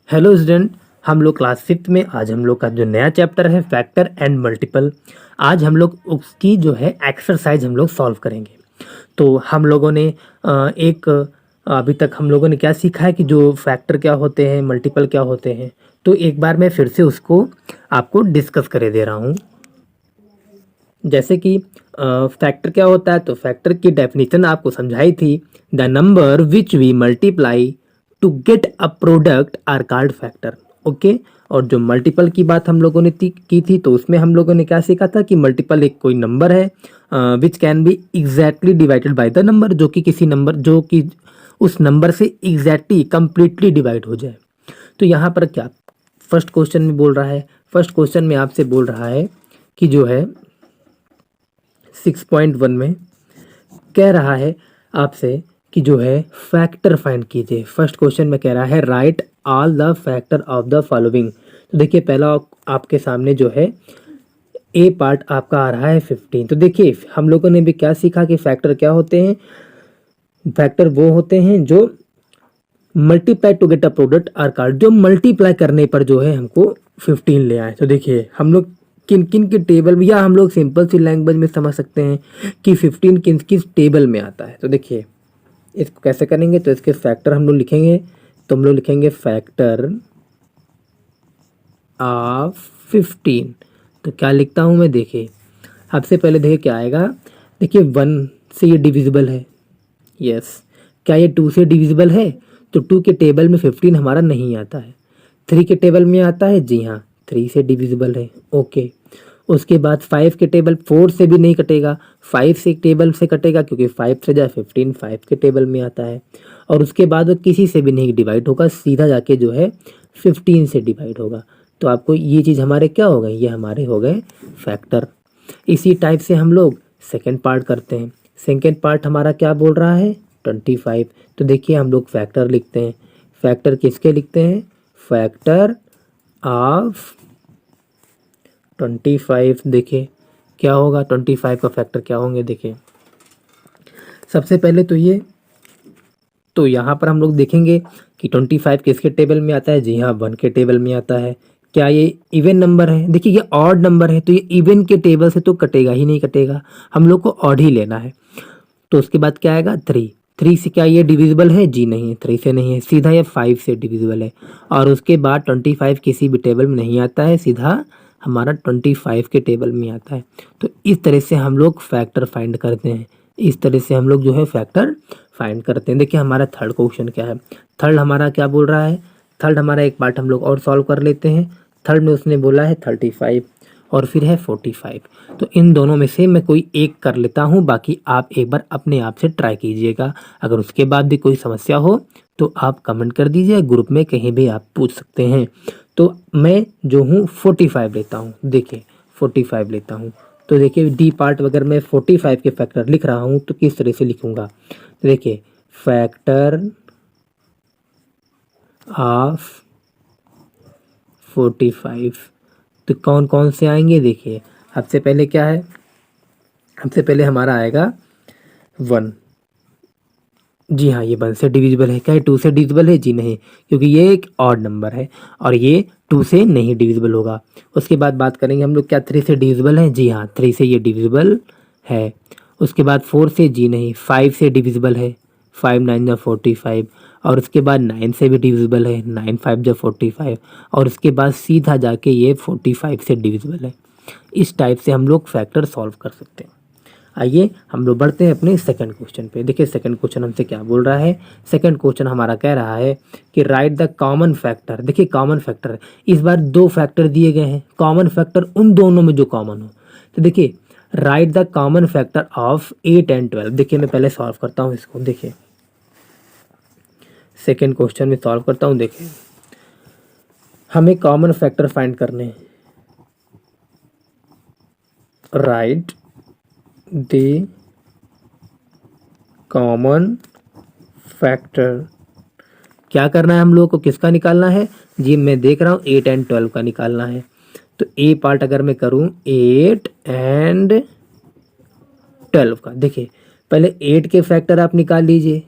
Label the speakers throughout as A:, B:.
A: Hello student, हम लोग class fifth में आज हम लोग का जो नया चैप्टर है फैक्टर एंड मल्टीपल, आज हम लोग उसकी जो है एक्सरसाइज हम लोग सॉल्व करेंगे। तो हम लोगों ने अभी तक हम लोगों ने क्या सीखा है कि जो फैक्टर क्या होते हैं, मल्टीपल क्या होते हैं। तो एक बार मैं फिर से उसको आपको डिस्कस करे दे रहा हूँ। जैसे कि फैक्टर क्या होता है, तो फैक्टर की डेफिनेशन आपको समझाई थी। The number which we multiply to get a product are called factor. Okay. और जो मल्टीपल की बात हम लोगों ने की थी, तो उसमें हम लोगों ने क्या सीखा था कि मल्टीपल एक कोई नंबर है which can be exactly divided by the number, जो कि किसी नंबर जो कि उस नंबर से एग्जैक्टली कंप्लीटली डिवाइड हो जाए। तो यहाँ पर क्या फर्स्ट क्वेश्चन में बोल रहा है, फर्स्ट क्वेश्चन में आपसे बोल रहा है कि जो है 6.1 में कह रहा है आपसे कि जो है फैक्टर फाइंड कीजिए। फर्स्ट क्वेश्चन में कह रहा है right all the factor of the following. तो देखिए पहला आपके सामने जो है ए पार्ट आपका आ रहा है 15। तो देखिए हम लोगों ने भी क्या सीखा कि फैक्टर क्या होते हैं। फैक्टर वो होते हैं जो multiply to get a product are called, जो मल्टीप्लाई करने पर जो है हमको 15 ले आए। तो देखिए हम लोग किन किन के टेबल में, या हम लोग सिंपल सी लैंग्वेज में समझ सकते हैं कि 15 किन किस टेबल में आता है। तो देखिए इसको कैसे करेंगे, तो इसके फैक्टर हम लोग लिखेंगे। तो हम लोग लिखेंगे फैक्टर ऑफ 15। तो क्या लिखता हूँ मैं, देखिए सबसे पहले देखिए क्या आएगा। देखिए 1 से ये डिविजिबल है, यस। क्या ये 2 से डिविजिबल है, तो 2 के टेबल में 15 हमारा नहीं आता है। 3 के टेबल में आता है, जी हाँ 3 से डिविजिबल है, ओके। उसके बाद 5 के टेबल 4 से भी नहीं कटेगा, 5 से टेबल से कटेगा क्योंकि 5 से जाए 15 5 के टेबल में आता है। और उसके बाद वो किसी से भी नहीं डिवाइड होगा, सीधा जाके जो है 15 से डिवाइड होगा। तो आपको ये चीज़ हमारे क्या हो गए, ये हमारे हो गए फैक्टर। इसी टाइप से हम लोग सेकेंड पार्ट करते हैं। सेकेंड पार्ट हमारा क्या बोल रहा है, 25। तो देखिए हम लोग फैक्टर लिखते हैं। फैक्टर किसके लिखते हैं, फैक्टर ऑफ 25। देखिए क्या होगा, 25 का फैक्टर क्या होंगे। देखिए सबसे पहले तो ये, तो यहाँ पर हम लोग देखेंगे कि 25 किसके टेबल में आता है, जी हाँ 1 के टेबल में आता है। क्या ये इवन नंबर है, देखिए ये ऑड नंबर है, तो ये इवन के टेबल से तो कटेगा ही नहीं, कटेगा, हम लोग को ऑड ही लेना है। तो उसके बाद क्या आएगा 3। 3 से क्या ये डिविजिबल है, जी नहीं, 3 से नहीं है, सीधा ये 5 से डिविजिबल है। और उसके बाद 25 किसी भी टेबल में नहीं आता है, सीधा हमारा 25 के टेबल में आता है। तो इस तरह से हम लोग फैक्टर फाइंड करते हैं, इस तरह से हम लोग जो है फैक्टर फाइंड करते हैं। देखिए हमारा थर्ड क्वेश्चन क्या है, थर्ड हमारा क्या बोल रहा है। थर्ड हमारा एक पार्ट हम लोग और सॉल्व कर लेते हैं। थर्ड में उसने बोला है 35 और फिर है 45। तो इन दोनों में से मैं कोई एक कर लेता हूँ, बाकी आप एक बार अपने आप से ट्राई कीजिएगा। अगर उसके बाद भी कोई समस्या हो तो आप कमेंट कर दीजिए, ग्रुप में कहीं भी आप पूछ सकते हैं। तो मैं जो हूँ 45 लेता हूँ, देखिए 45 लेता हूँ। तो देखिए डी पार्ट अगर मैं 45 के फैक्टर लिख रहा हूँ तो किस तरह से लिखूँगा, तो देखिए फैक्टर ऑफ 45। तो कौन कौन से आएंगे, देखिए सबसे पहले क्या है, सबसे पहले हमारा आएगा 1। जी हाँ ये 1 से डिविजिबल है। क्या ये 2 से डिविजिबल है, जी नहीं, क्योंकि ये एक ऑड नंबर है और ये 2 से नहीं डिविजिबल होगा। उसके बाद बात करेंगे हम लोग, क्या 3 से डिविजिबल है, जी हाँ 3 से ये डिविजिबल है। उसके बाद 4 से, जी नहीं, 5 से डिविजिबल है, 5 9 जा 45। और उसके बाद 9 से भी डिविजिबल है, 9 5 जा 45। और उसके बाद सीधा जाके ये 45 से डिविजिबल है। इस टाइप से हम लोग फैक्टर सॉल्व कर सकते हैं। आइए हम लोग बढ़ते हैं अपने सेकंड क्वेश्चन पे। देखिए सेकंड क्वेश्चन हमसे क्या बोल रहा है। सेकंड क्वेश्चन हमारा कह रहा है कि राइट द कॉमन फैक्टर। देखिए कॉमन फैक्टर, इस बार 2 फैक्टर दिए गए हैं, कॉमन फैक्टर उन दोनों में जो कॉमन हो। तो देखिए right the common factor of 8 and 12। देखिए मैं पहले सॉल्व करता हूँ इसको। देखिए सेकेंड क्वेश्चन में सॉल्व करता हूँ। देखिए हमें कॉमन फैक्टर फाइंड करने हैं। राइट द कॉमन फैक्टर, क्या करना है हम लोग को, किसका निकालना है जी, मैं देख रहा हूँ 8 एंड 12 का निकालना है। तो ए पार्ट अगर मैं करूँ 8 एंड 12 का, देखिए पहले 8 के फैक्टर आप निकाल लीजिए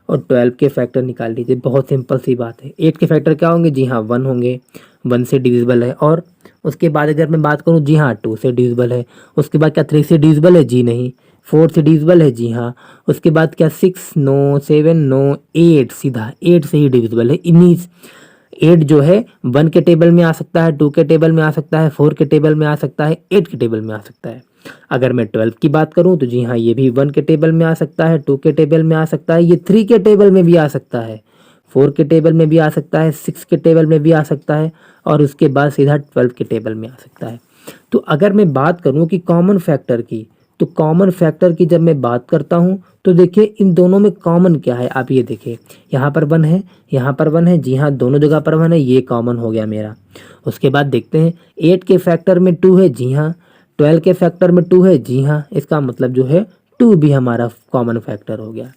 A: और 12 के फैक्टर निकाल लीजिए। बहुत सिंपल सी बात है। 8 के फैक्टर क्या होंगे? जी हाँ 1 होंगे, 1 से डिविजिबल है। और उसके बाद अगर मैं बात करूँ, जी हाँ 2 से डिविजिबल है। उसके बाद क्या 3 से डिविजिबल है? जी नहीं। 4 से डिविजिबल है? जी हाँ। उसके बाद क्या 6 नो, 7 नो, 8 सीधा 8 से ही डिविजिबल है। इन्हीं 8 जो है 1 के टेबल में आ सकता है, 2 के टेबल में आ सकता है, 4 के टेबल में आ सकता है, 8 के टेबल में आ सकता है। अगर मैं 12 की बात करूं तो जी हाँ ये भी 1 के टेबल में आ सकता है, 2 के टेबल में आ सकता है, ये 3 के टेबल में भी आ सकता है, 4 के टेबल में भी आ सकता है, 6 के टेबल में भी आ सकता है, और उसके बाद सीधा 12 के टेबल में आ सकता है। तो अगर मैं बात करूं कि कॉमन फैक्टर की, तो कॉमन फैक्टर की जब मैं बात करता हूं तो देखिए इन दोनों में कॉमन क्या है, आप ये देखिए यहाँ पर 1 है, यहाँ पर 1 है, जी हाँ दोनों जगह पर 1 है, ये कॉमन हो गया मेरा। उसके बाद देखते हैं 8 के फैक्टर में 2 है, जी हाँ। 12 के फैक्टर में 2 है, जी हाँ। इसका मतलब जो है 2 भी हमारा कॉमन फैक्टर हो गया।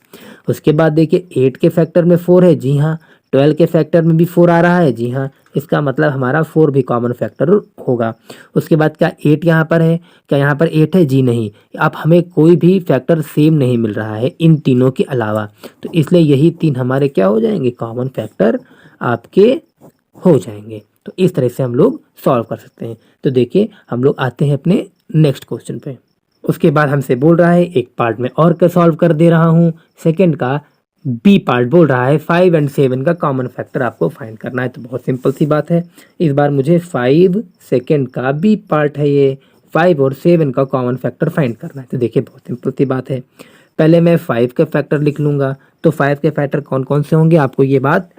A: उसके बाद देखिए 8 के फैक्टर में 4 है, जी हाँ। 12 के फैक्टर में भी 4 आ रहा है, जी हाँ। इसका मतलब हमारा 4 भी कॉमन फैक्टर होगा। उसके बाद क्या 8 यहाँ पर है? क्या यहाँ पर 8 है? जी नहीं। अब हमें कोई भी फैक्टर सेम नहीं मिल रहा है इन तीनों के अलावा, तो इसलिए यही 3 हमारे क्या हो जाएंगे? कॉमन फैक्टर आपके हो जाएंगे। तो इस तरह से हम लोग सॉल्व कर सकते हैं। तो देखिए हम लोग आते हैं अपने नेक्स्ट क्वेश्चन पे। उसके बाद हमसे बोल रहा है, एक पार्ट में और का सॉल्व कर दे रहा हूँ, सेकंड का बी पार्ट बोल रहा है 5 और 7 का कॉमन फैक्टर आपको फाइंड करना है। तो बहुत सिंपल सी बात है, इस बार मुझे 5 सेकंड का बी पार्ट है, ये 5 और 7 का कॉमन फैक्टर फाइंड करना है। तो देखिए बहुत सिंपल सी बात है, पहले मैं 5 के फैक्टर लिख लूंगा। तो 5 के फैक्टर कौन कौन से होंगे आपको ये बात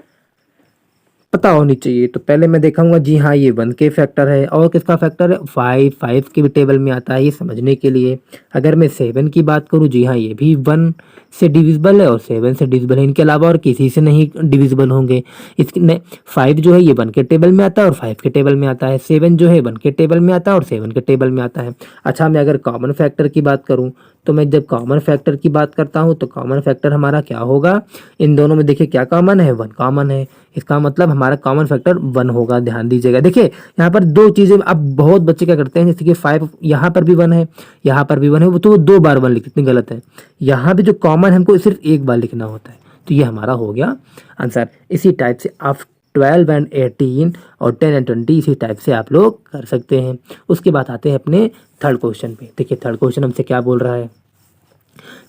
A: पता होनी चाहिए। तो पहले मैं देखूंगा, जी हाँ ये 1 के फैक्टर है, और किसका फैक्टर है? 5 के भी टेबल में आता है, ये समझने के लिए। अगर मैं 7 की बात करूँ, जी हाँ ये भी 1 से डिविजिबल है और 7 से डिविजिबल है, इनके अलावा और किसी से नहीं डिविजिबल होंगे। इसके 5 जो है ये 1 के टेबल में आता है और 5 के टेबल में आता है, 7 जो है 1 के टेबल में आता है और 7 के टेबल में आता है। अच्छा मैं अगर कॉमन फैक्टर की बात करूँ, तो मैं जब कॉमन फैक्टर की बात करता हूँ तो कॉमन फैक्टर हमारा क्या होगा? इन दोनों में देखिए क्या कॉमन है? 1 कॉमन है। इसका मतलब हमारा कॉमन फैक्टर 1 होगा। ध्यान दीजिएगा, देखिए यहाँ पर दो चीजें, अब बहुत बच्चे क्या करते हैं, जैसे कि 5 यहाँ पर भी 1 है, यहाँ पर भी 1 है, वो तो वो 2 बार 1 लिखते हैं, गलत है। यहाँ भी जो कॉमन हमको सिर्फ एक बार लिखना होता है। तो ये हमारा हो गया आंसर। इसी टाइप से आप 12 और 18 और 10 और 20 इसी टाइप से आप लोग कर सकते हैं। उसके बाद आते हैं अपने थर्ड क्वेश्चन पे। देखिए थर्ड क्वेश्चन हमसे क्या बोल रहा है?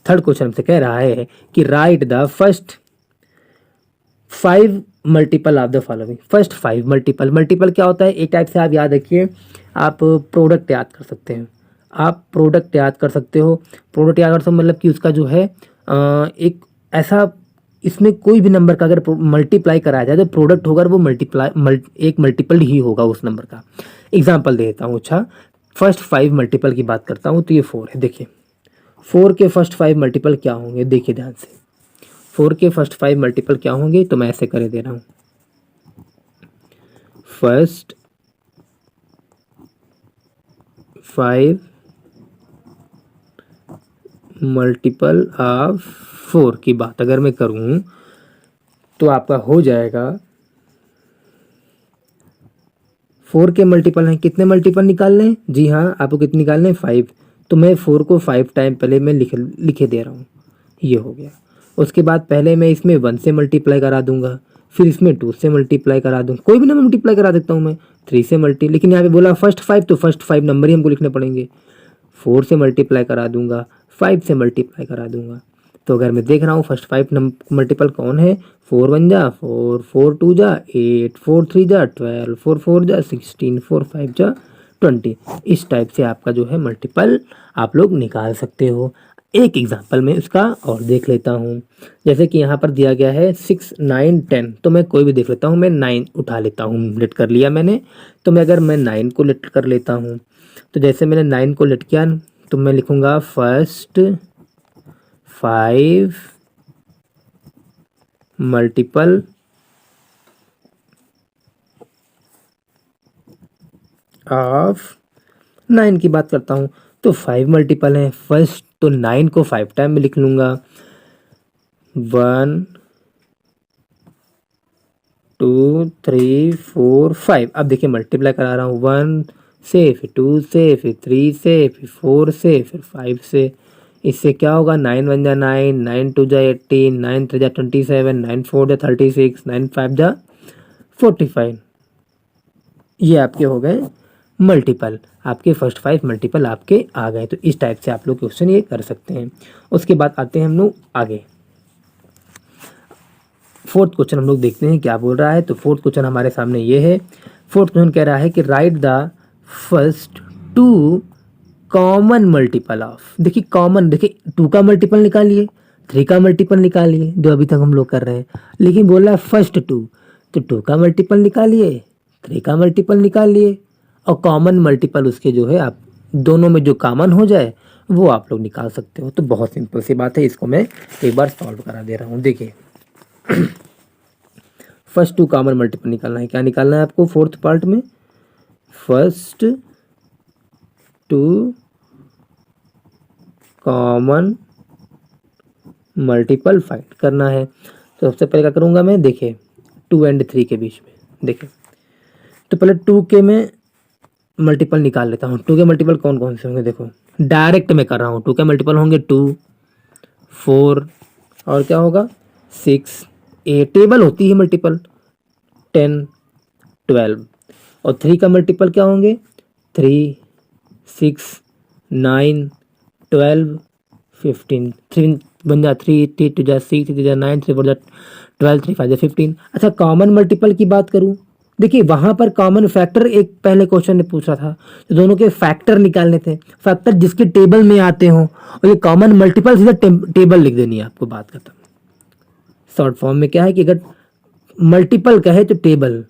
A: थर्ड क्वेश्चन हमसे कह रहा है कि right the first 5 multiple of the following. First 5 multiple, multiple क्या होता है? एक टाइप से आप याद रखिए, आप प्रोडक्ट याद कर सकते हैं, आप प्रोडक्ट याद कर सकते हो। प्रोडक्ट याद कर सकते हो मतलब कि उसका जो है एक ऐसा, इसमें कोई भी नंबर का अगर मल्टीप्लाई कराया जाए तो प्रोडक्ट होगा वो एक मल्टीपल ही होगा उस नंबर का। एग्जाम्पल देता हूँ। अच्छा फर्स्ट 5 मल्टीपल की बात करता हूँ, तो ये 4 है। देखिए 4 के फर्स्ट 5 मल्टीपल क्या होंगे? देखिए ध्यान से, 4 के फर्स्ट 5 मल्टीपल क्या होंगे? तो मैं ऐसे कर दे रहा हूँ, फर्स्ट 5 मल्टीपल ऑफ 4 की बात अगर मैं करूँ तो आपका हो जाएगा, 4 के मल्टीपल हैं, कितने मल्टीपल निकालने हैं? जी हाँ आपको कितने निकालने हैं? 5। तो मैं 4 को 5 टाइम पहले मैं लिखे दे रहा हूँ, ये हो गया। उसके बाद पहले मैं इसमें 1 से मल्टीप्लाई करा दूंगा, फिर इसमें 2 से मल्टीप्लाई करा दूंगा, कोई भी नंबर मल्टीप्लाई करा देता हूँ मैं, 3 से लेकिन यहाँ पे बोला फर्स्ट 5, तो फर्स्ट 5 नंबर ही हमको लिखने पड़ेंगे। 4 से मल्टीप्लाई करा दूंगा, 5 से मल्टीप्लाई करा दूंगा। तो अगर मैं देख रहा हूँ फर्स्ट 5 मल्टीपल कौन है? 4 1 जा 4, 4 2 जा 8, 4 3 जा 12, 4 4 जा 16, 4 5 जा 20। इस टाइप से आपका जो है मल्टीपल आप लोग निकाल सकते हो। एक एग्जांपल में इसका और देख लेता हूँ, जैसे कि यहाँ पर दिया गया है 6 9 10, तो मैं कोई भी देख लेता हूँ, मैं 9 उठा लेता हूँ, लेट कर लिया मैंने। तो मैं अगर मैं 9 को लेट कर लेता हूँ, तो जैसे मैंने 9 को लेट किया तो मैं लिखूँगा फर्स्ट 5 मल्टीपल ऑफ 9 की बात करता हूँ। तो 5 मल्टीपल है फर्स्ट, तो 9 को 5 टाइम में लिख लूँगा, 1 2 3 4 5। अब देखिए मल्टीप्लाई करा रहा हूँ, 1 से फिर 2 से फिर 3 से फिर 4 से फिर 5 से, इससे क्या होगा, 9 1 जा 9, 9 2 जा 18, 9 3 जा 27, 9 4 जा 36, 9 5 जा 45। ये आपके हो गए मल्टीपल, आपके फर्स्ट 5 मल्टीपल आपके आ गए। तो इस टाइप से आप लोग क्वेश्चन ये कर सकते हैं। उसके बाद आते हैं हम लोग आगे, फोर्थ क्वेश्चन हम लोग देखते हैं क्या बोल रहा है। तो फोर्थ क्वेश्चन हमारे सामने ये है। फोर्थ क्वेश्चन कह रहा है कि right the first 2 common multiple of, देखिए कॉमन, देखिए 2 का मल्टीपल निकालिए, 3 का मल्टीपल निकालिए, जो अभी तक हम लोग कर रहे हैं, लेकिन बोल रहा है फर्स्ट 2, तो 2 का मल्टीपल निकालिए, 3 का मल्टीपल निकालिए, और कॉमन मल्टीपल उसके जो है आप दोनों में जो कॉमन हो जाए वो आप लोग निकाल सकते हो। तो बहुत सिंपल सी बात है, इसको मैं एक बार सॉल्व करा दे रहा हूँ। देखिए फर्स्ट 2 कॉमन मल्टीपल निकालना है। क्या निकालना है आपको फोर्थ पार्ट में, फर्स्ट 2 कॉमन मल्टीपल फाइंड करना है। तो सबसे पहले क्या करूंगा मैं, देखिए 2 और 3 के बीच में, देखिए तो पहले 2 के मैं मल्टीपल निकाल लेता हूँ। 2 के मल्टीपल कौन कौन से होंगे, देखो डायरेक्ट में कर रहा हूँ। 2 के मल्टीपल होंगे 2 4 और क्या होगा 6, ए टेबल होती है मल्टीपल 10 12, और 3 का मल्टीपल क्या होंगे 3 6 9 12 15, 3 बन जा 3 3 2 जा 6 3 जा 9 3 4 जा 12 3 5 जा 15। अच्छा कॉमन मल्टीपल की बात करूं, देखिए वहां पर कॉमन फैक्टर एक पहले क्वेश्चन ने पूछा था, तो दोनों के फैक्टर निकालने थे, फैक्टर जिसके टेबल में आते हो, और ये कॉमन मल्टीपल सीधा टेबल लिख देनी है आपको, बात खत्म। शॉर्ट फॉर्म में क्या है कि अगर मल्टीपल कहे तो टेबल,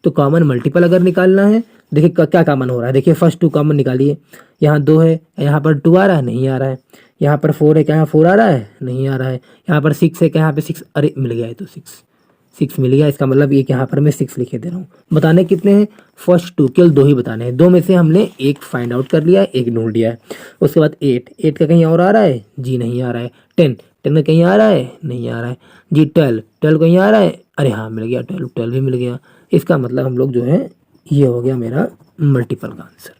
A: तो कॉमन मल्टीपल अगर निकालना है, देखिए क्या कॉमन हो रहा है, देखिए फर्स्ट 2 कॉमन निकालिए, यहाँ 2 है, यहाँ पर 2 आ रहा है, नहीं आ रहा है, यहाँ पर 4 है, क्या यहाँ 4 आ रहा है, नहीं आ रहा है, यहाँ पर 6 है, क्या यहाँ पे 6, अरे मिल गया है, तो 6 मिल गया, इसका मतलब ये कि यहाँ पर मैं 6 लिखे दे रहा हूँ। बताने कितने हैं, फर्स्ट 2, केवल 2 ही बताने हैं, 2 में से हमने एक फाइंड आउट कर लिया है, एक ढूंढ लिया है। उसके बाद 8 का कहीं और आ रहा है जी, नहीं आ रहा है। 10 का कहीं आ रहा है, नहीं आ रहा है जी। 12 कहीं आ रहा है, अरे हाँ मिल गया, 12 भी मिल गया। इसका मतलब हम लोग जो है ये हो गया मेरा मल्टीपल का आंसर,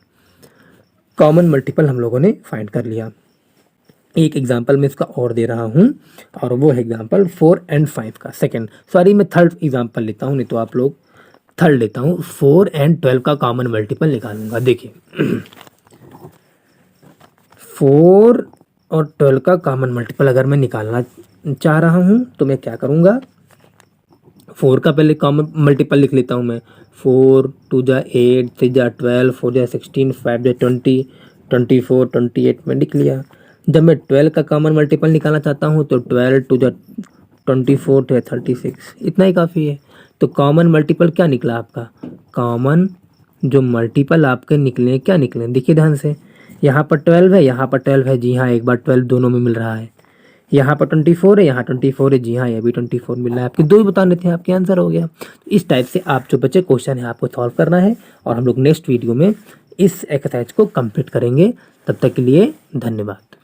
A: कॉमन मल्टीपल हम लोगों ने फाइंड कर लिया। एक एग्जांपल मैं इसका और दे रहा हूं, और वो है एग्जांपल 4 और 5 का, सेकंड सॉरी मैं थर्ड एग्जांपल लेता हूं, नहीं तो आप लोग थर्ड लेता हूं। 4 और 12 का कॉमन मल्टीपल निकालूंगा। देखिए 4 और 12 का कॉमन मल्टीपल अगर मैं निकालना चाह रहा हूं तो मैं क्या करूंगा, 4 का पहले कॉमन मल्टीपल लिख लेता हूँ मैं, 4 2 जा 8 3 जा 12 4 जा 16 5 जा 20 24 28 में लिख लिया। जब मैं 12 का कॉमन मल्टीपल निकालना चाहता हूँ तो 12 2 जा 24 2 36, इतना ही काफ़ी है। तो कॉमन मल्टीपल क्या निकला आपका, कॉमन जो मल्टीपल आपके निकले क्या निकले, देखिए ध्यान से, यहाँ पर 12 है, यहाँ पर 12 है, जी हाँ एक बार 12 दोनों में मिल रहा है, यहाँ पर 24 है, यहाँ 24 है, जी हाँ ये भी 24 मिल रहा है। आपके 2 ही बताने थे, आपके आंसर हो गया। तो इस टाइप से आप जो बचे क्वेश्चन है आपको सॉल्व करना है, और हम लोग नेक्स्ट वीडियो में इस एक्सरसाइज को कंप्लीट करेंगे। तब तक के लिए धन्यवाद।